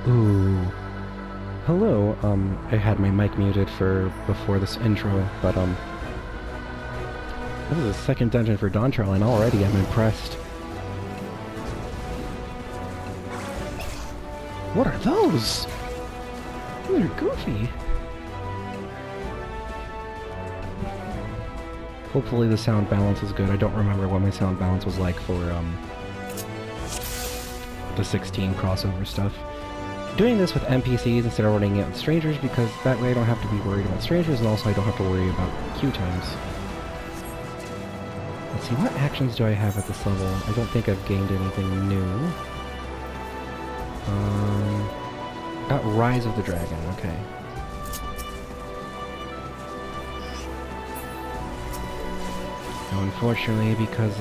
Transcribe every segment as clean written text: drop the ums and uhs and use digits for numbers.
Ooh. Hello, I had my mic muted for before this intro, but, this is the second dungeon for Dawntrail, and already I'm impressed. What are those? They're goofy. Hopefully the sound balance is good. I don't remember what my sound balance was like for, the 16 crossover stuff. Doing this with NPCs instead of running it with strangers, because that way I don't have to be worried about strangers, and also I don't have to worry about queue times. Let's see, what actions do I have at this level? I don't think I've gained anything new. Got Rise of the Dragon, okay. Now, unfortunately, because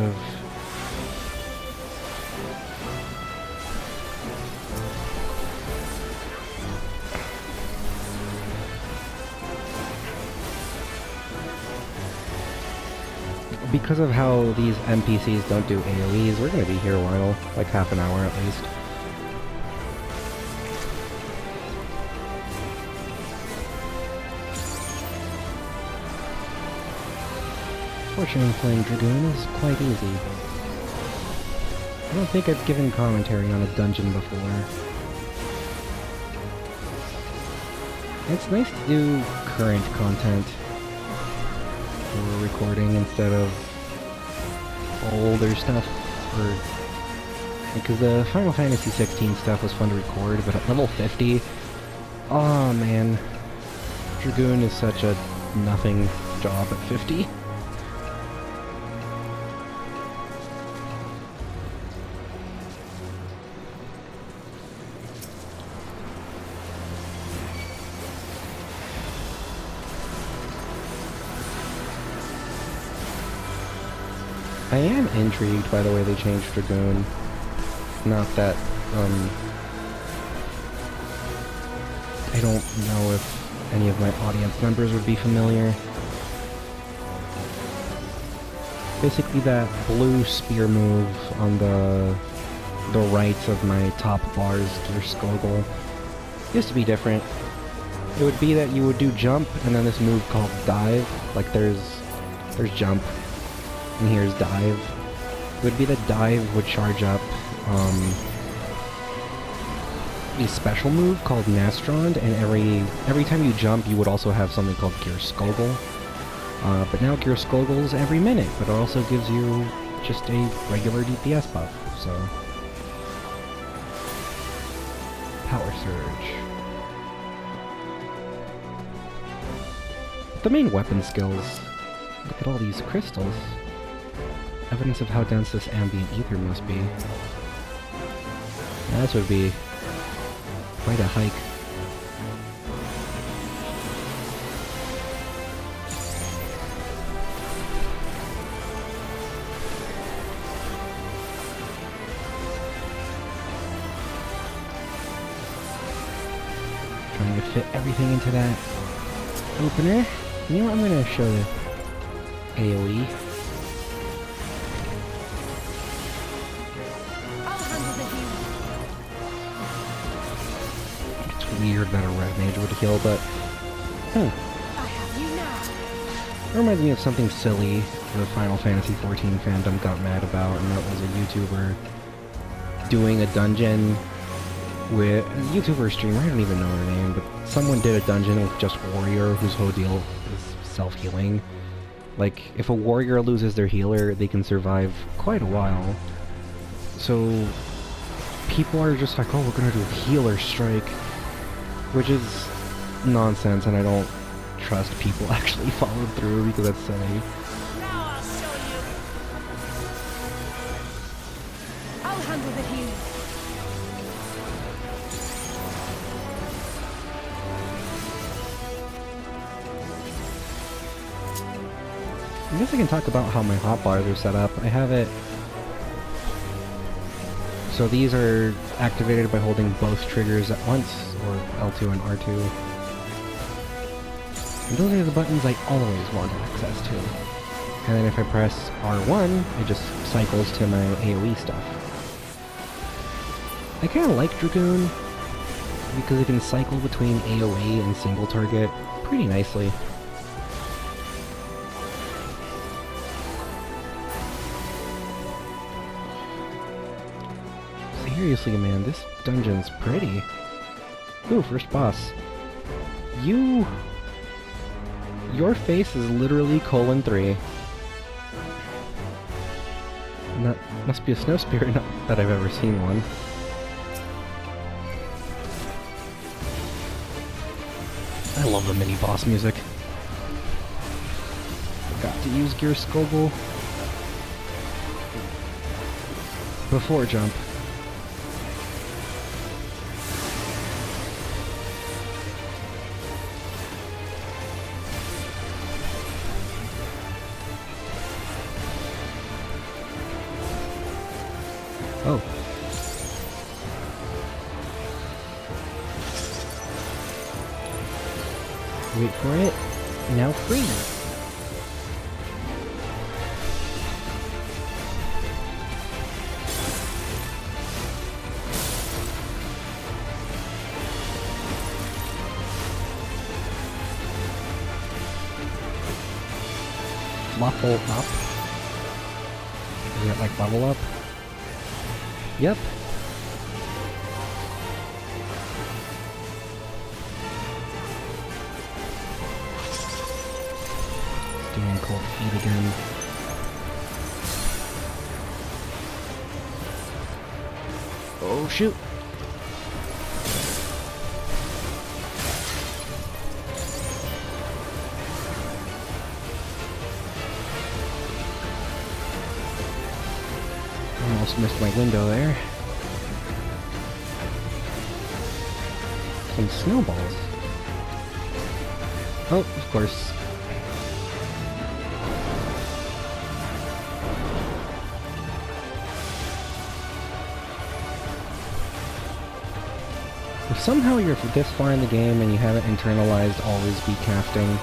of how these NPCs don't do AoEs, we're gonna be here a while, like half an hour at least. Fortunately, playing Dragoon is quite easy. I don't think I've given commentary on a dungeon before. It's nice to do current content for recording instead of older stuff, because the Final Fantasy 16 stuff was fun to record, but at level 50, oh man, Dragoon is such a nothing job at 50. I am intrigued by the way they changed Dragoon. Not that, I don't know if any of my audience members would be familiar. Basically that blue spear move on the right of my top bars, Gear Skogel, used to be different. It would be that you would do jump, and then this move called dive, like there's jump, and here's dive. It would be that dive would charge up a special move called Nastrond, and every time you jump you would also have something called Gear Skogel. But now Gear Skogel's every minute, but it also gives you just a regular DPS buff, so... Power Surge. The main weapon skills. Look at all these crystals. Evidence of how dense this ambient ether must be. Yeah, this would be quite a hike. Trying to fit everything into that opener. You know what, I'm gonna show the AoE. Weird that a red mage would heal, but it reminds me of something silly the Final Fantasy XIV fandom got mad about, and that was a YouTuber doing a dungeon with a YouTuber streamer, I don't even know her name, but someone did a dungeon with just warrior whose whole deal is self-healing. Like, if a warrior loses their healer, they can survive quite a while. So people are just like, oh, we're gonna do a healer strike. Which is nonsense, and I don't trust people actually followed through because that's silly. Now I'll show you. I'll handle the healing. I guess I can talk about how my hotbars are set up. I have it... So these are activated by holding both triggers at once, or L2 and R2. And those are the buttons I always want access to. And then if I press R1, it just cycles to my AoE stuff. I kinda like Dragoon, because it can cycle between AoE and single target pretty nicely. Seriously, man, this dungeon's pretty. Ooh, first boss. Your face is literally :3. And that must be a snow spirit, not that I've ever seen one. I love the mini-boss music. Forgot to use Gear Skogul before jump. Oh. Wait for it. Now freeze. Level up. Is it like level up? Yep. Doing cold feet again. Oh shoot! Almost missed my window there. Some snowballs. Oh, of course. If somehow you're this far in the game and you haven't internalized always be casting,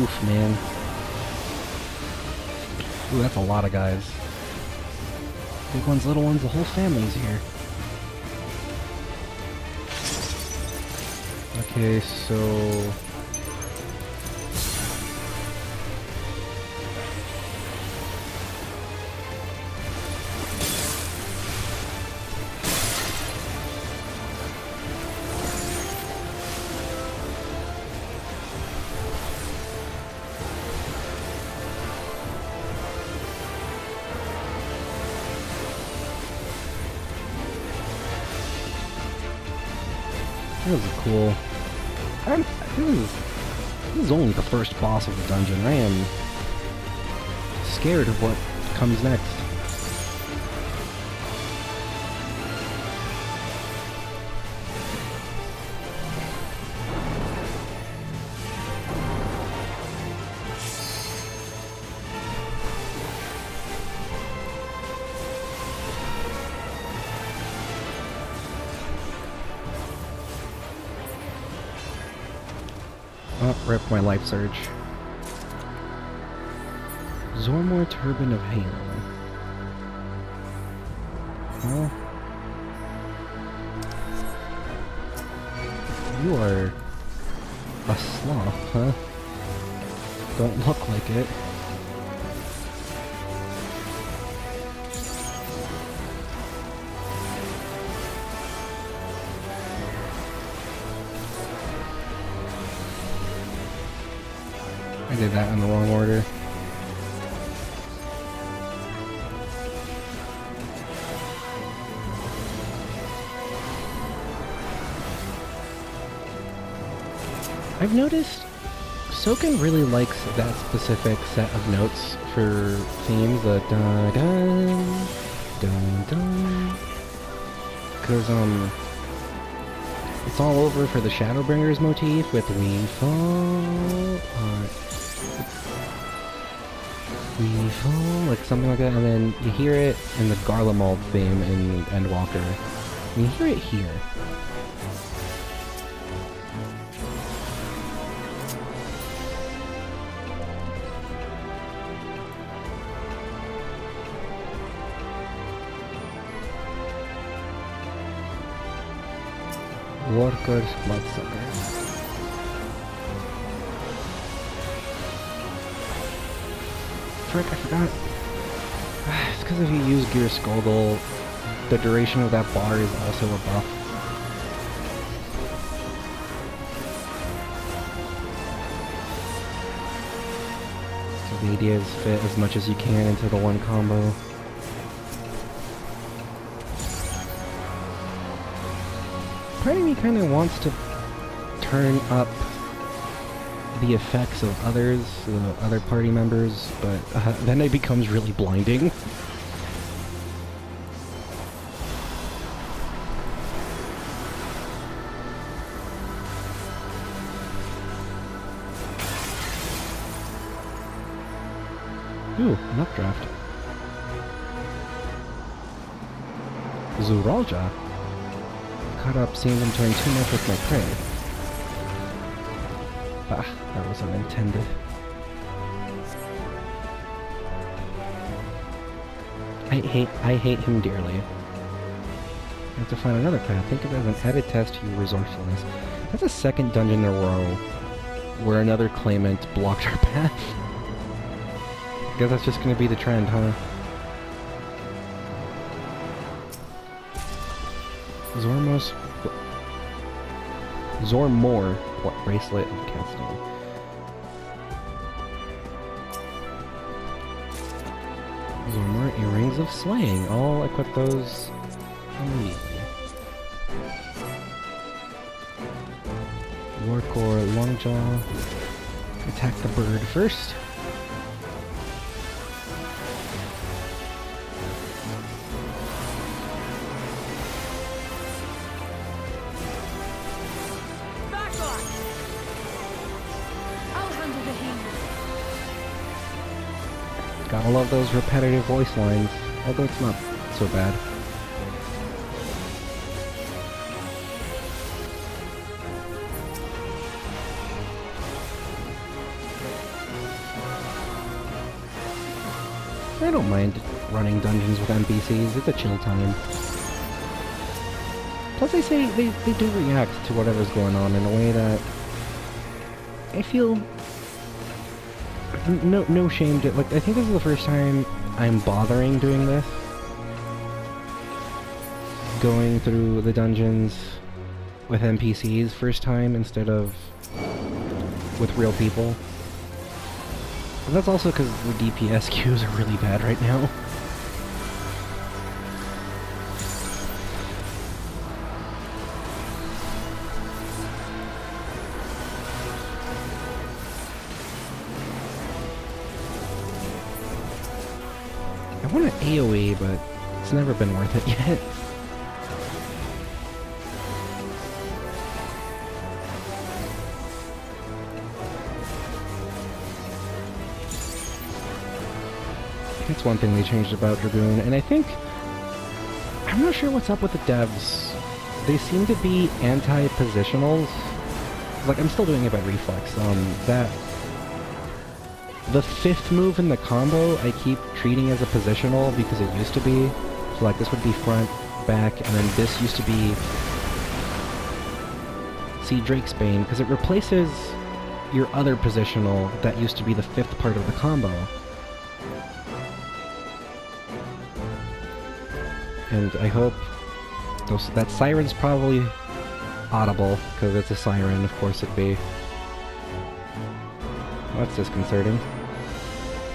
oof, man. Ooh, that's a lot of guys. Big ones, little ones, the whole family's here. Okay, so... That was cool. This is only the first boss of the dungeon. I am scared of what comes next. Oh, rip my life surge. Zormor Turban of Halo. Well, you are a sloth, huh? Don't look like it. I did that in the wrong order. I've noticed Soken really likes that specific set of notes for themes, the dun dun dun dun. Because it's all over for the Shadowbringers motif with We Fall Apart. Evil, like something like that, and then you hear it in the Garlemald theme in Endwalker. And you hear it here. Workers, bloodsuckers. Frick, I forgot. It's because if you use Gear Skogul, the duration of that bar is also a buff. So the idea is fit as much as you can into the one combo. Part of me kind of wants to turn up the effects of others, other party members, but then it becomes really blinding. Ooh, an updraft. Zuralja. Caught up seeing them turn too much with my prey. Ah, that was unintended. I hate him dearly. I have to find another path. Think of it as an added test to your resourcefulness. That's a second dungeon in a row where another claimant blocked our path. I guess that's just gonna be the trend, huh? Zormor bracelet of Catstone. Zormor earrings of slaying. I'll equip those immediately. Warcore Longjaw. Attack the bird first. Gotta love those repetitive voice lines, although it's not so bad. I don't mind running dungeons with NPCs, it's a chill time. Plus they say they do react to whatever's going on in a way that I feel no shame to, like, I think this is the first time I'm bothering doing this. Going through the dungeons with NPCs first time instead of with real people. But that's also because the DPS queues are really bad right now. I want an AoE, but it's never been worth it yet. That's one thing they changed about Dragoon, and I think... I'm not sure what's up with the devs. They seem to be anti-positionals. Like, I'm still doing it by reflex. The fifth move in the combo, I keep treating as a positional because it used to be. So like this would be front, back, and then this used to be... See, Drake's Bane, because it replaces your other positional that used to be the fifth part of the combo. And I hope... that siren's probably audible, because it's a siren, of course it'd be. Well, that's disconcerting.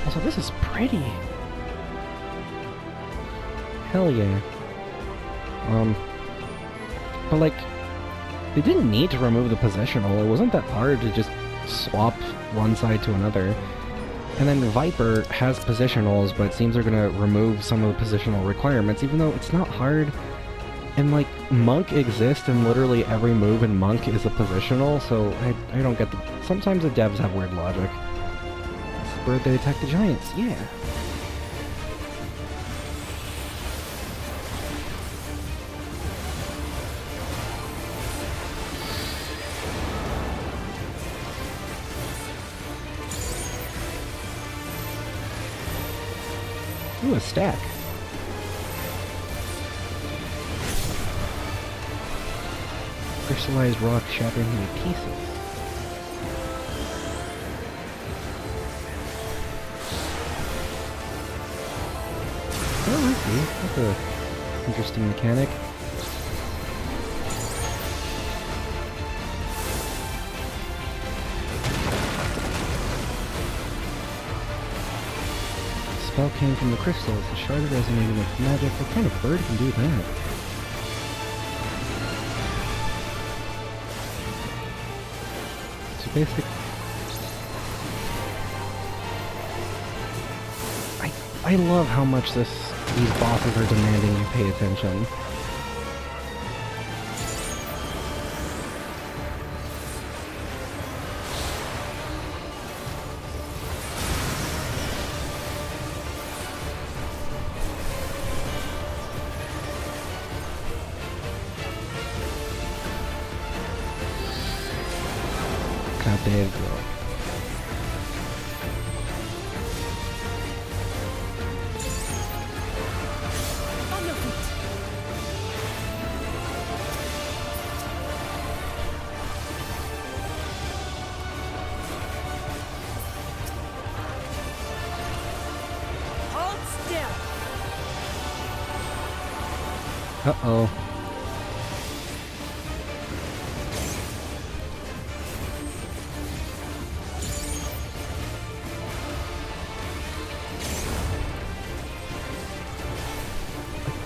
Also, this is pretty. Hell yeah. But like, they didn't need to remove the positional. It wasn't that hard to just swap one side to another. And then Viper has positionals, but it seems they're gonna remove some of the positional requirements, even though it's not hard. And like, Monk exists, and literally every move in Monk is a positional, so I don't get the... Sometimes the devs have weird logic. bird that attacked the giants. Yeah. Ooh, a stack. Crystallized rock shattered into pieces. Oh, I see. That's a interesting mechanic. Spell came from the crystals. The shard resonated with magic. What kind of bird can do that? So basic. I love how much these bosses are demanding you pay attention. There you go. On your feet. Hold still. Uh-oh.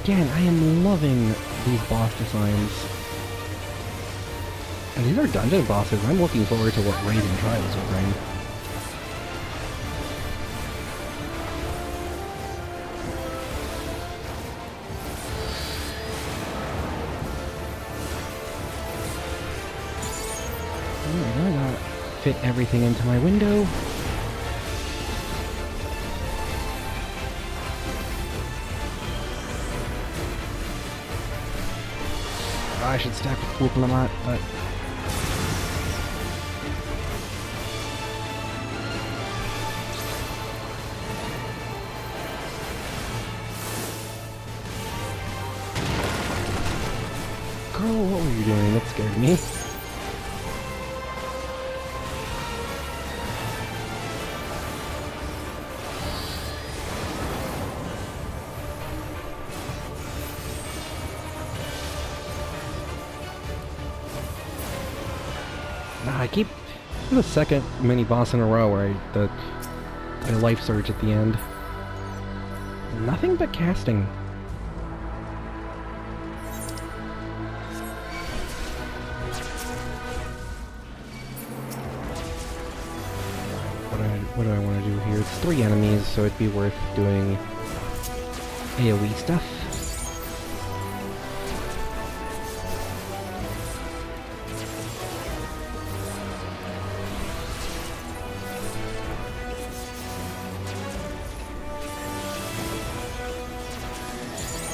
Again, I am loving these boss designs. And these are dungeon bosses. I'm looking forward to what Raiden Trials will bring. Alright, I gotta fit everything into my window. I should stack with Whoop-a-lot, but... Girl, what were you doing? That scared me. I keep... This is the second mini-boss in a row where I life surge at the end. Nothing but casting. What do I want to do here? It's 3 enemies, so it'd be worth doing AoE stuff.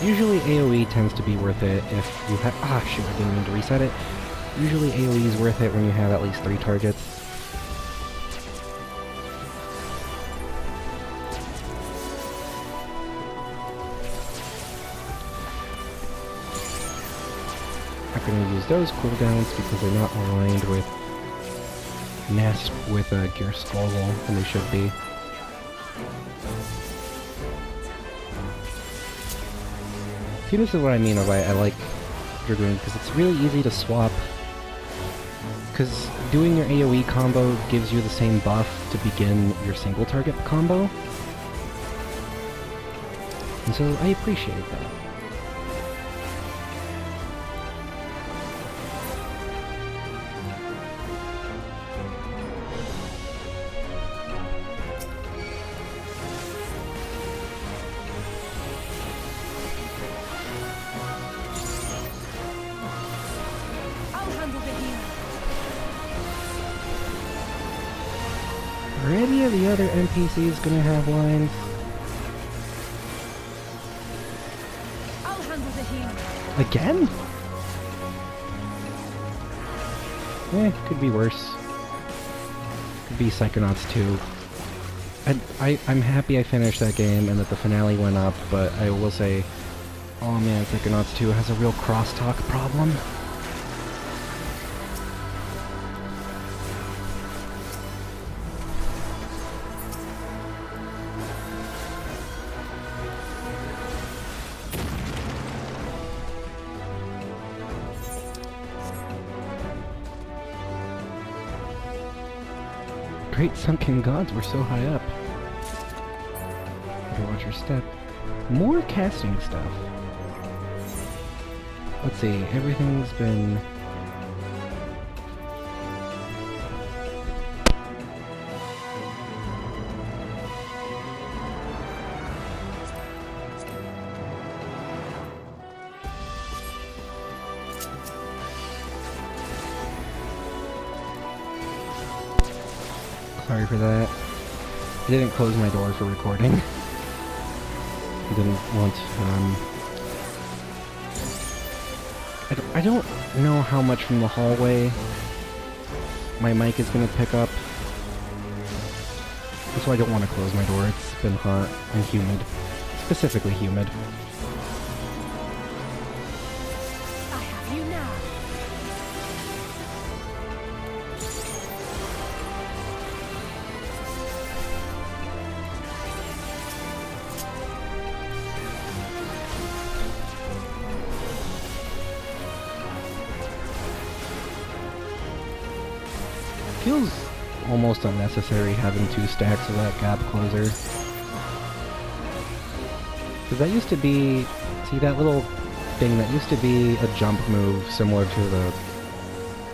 Usually AoE tends to be worth it if you have... Ah, shoot, I didn't mean to reset it. Usually AoE is worth it when you have at least 3 targets. I'm going to use those cooldowns because they're not aligned with Gear Skullgirl, and they should be. See, this is what I mean by I like Dragoon, because it's really easy to swap. Because doing your AoE combo gives you the same buff to begin your single target combo. And so I appreciate that. Are any of the other NPCs gonna have lines? I'll handle the healing. Again? Could be worse. Could be Psychonauts 2. I'm happy I finished that game and that the finale went up, but I will say, oh man, Psychonauts 2 has a real crosstalk problem. Great sunken gods were so high up. Better watch your step. More casting stuff. Let's see, everything's been... Sorry for that. I didn't close my door for recording. I didn't want, I don't know how much from the hallway my mic is gonna pick up. That's why I don't want to close my door. It's been hot and humid. Specifically humid. I have you now. Feels almost unnecessary having 2 stacks of that gap closer. Because that used to be... See that little thing? That used to be a jump move similar to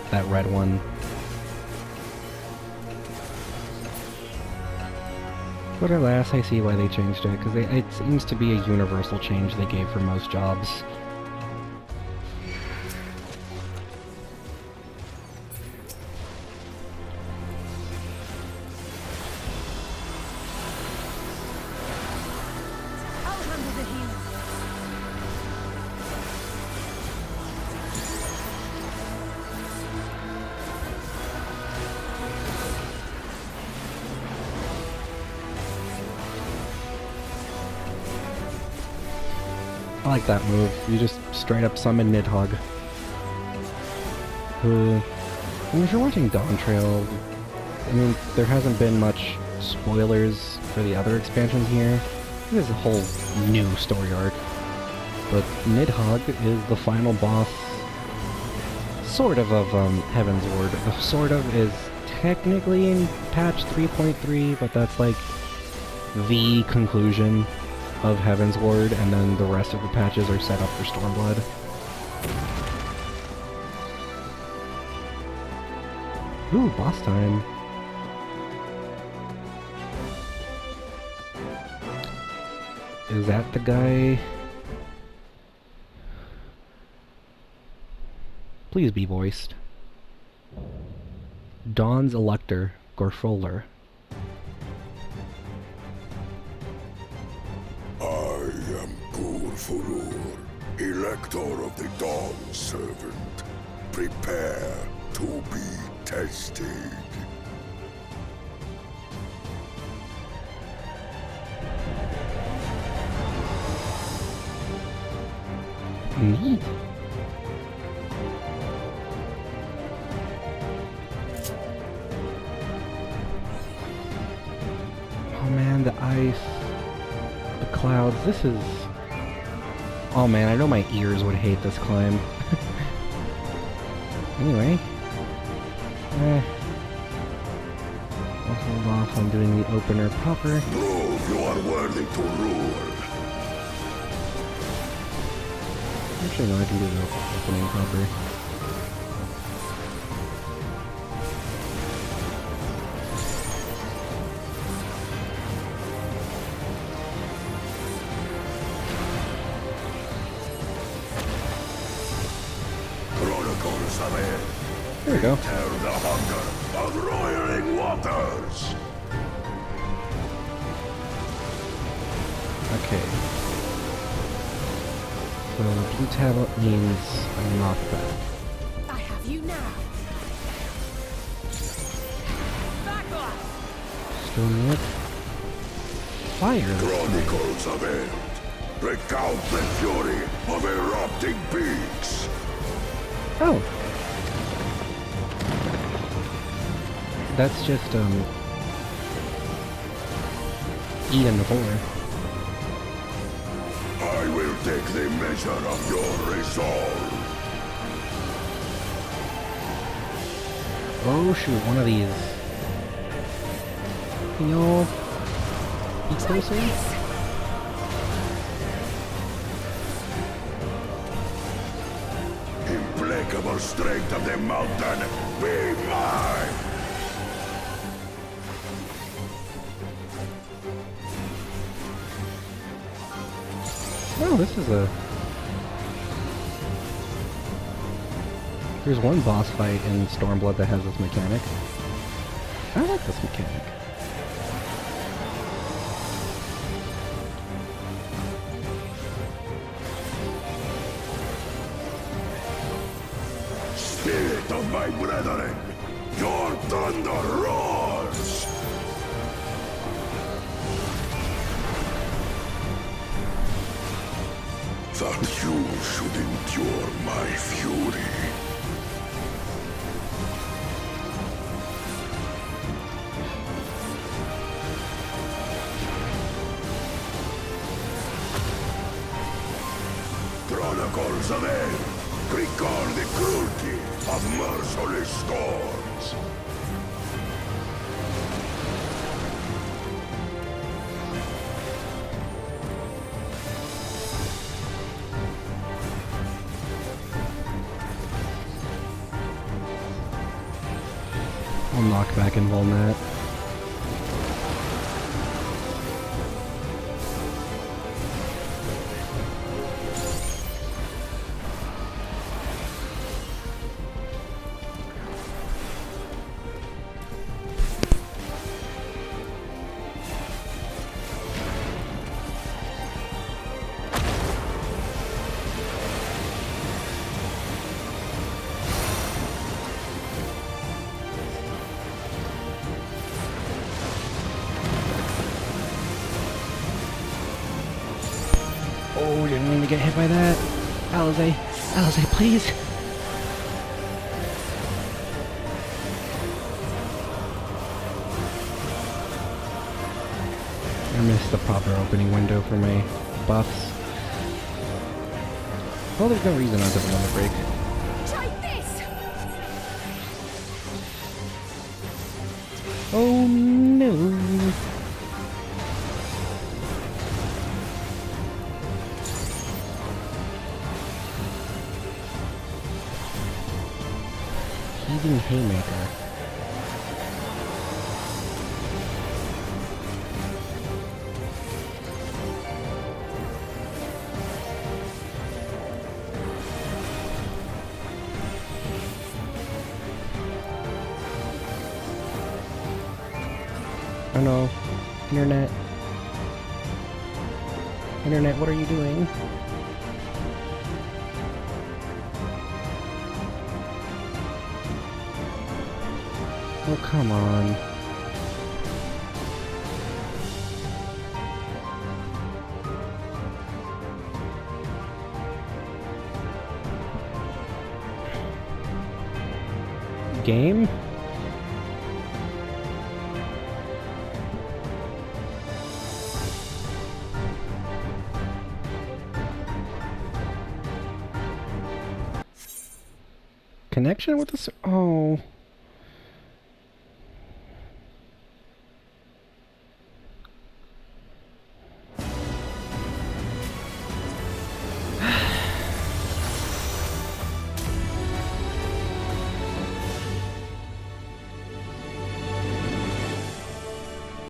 that red one. But alas, I see why they changed it, because it seems to be a universal change they gave for most jobs. I'll handle the healing. I like that move. You just straight up summon Nidhogg. Who... I mean, if you're watching Dawntrail, I mean, there hasn't been much spoilers for the other expansions here. There's a whole new story arc. But Nidhogg is the final boss, sort of Heaven's Ward. The sort of is technically in patch 3.3, but that's like the conclusion of Heaven's Ward, and then the rest of the patches are set up for Stormblood. Ooh, boss time. Is that the guy? Please be voiced. Dawn's Elector, Gorfoller. I am Gorfoller, Elector of the Dawn Servant. Prepare to be tested. Neat. Oh man, the ice, the clouds, this is... Oh man, I know my ears would hate this climb. Anyway. I'll hold off on doing the opener proper. Prove you are worthy to rule. Actually, no, I can do the opening proper. Chronicles of it. There we go. Tell the hunger of roiling waters. Okay. So blue tablet means a knockback. I have you now. Back off! Stone whip. Fire this time. Chronicles of End. Recount the fury of erupting peaks. Oh. That's just, eat in the floor. I will take the measure of your resolve. Oh shoot, one of these. Can y'all be closer? Implacable strength of the mountain, be mine! Oh, this is a... There's one boss fight in Stormblood that has this mechanic. I like this mechanic. Spirit of my brethren, your thunder roars! That you should endure my fury. Chronicles of End, recall the cruelty of merciless storms. I'll knock back and roll that. Oh, didn't mean to get hit by that. Alize, Alize, please. I missed the proper opening window for my buffs. Well, there's no reason not to be on the break. Try this! Oh no. Heaving haymaker. Oh no. Internet. Internet, what are you doing? Oh, come on. Game? Connection with the... Oh...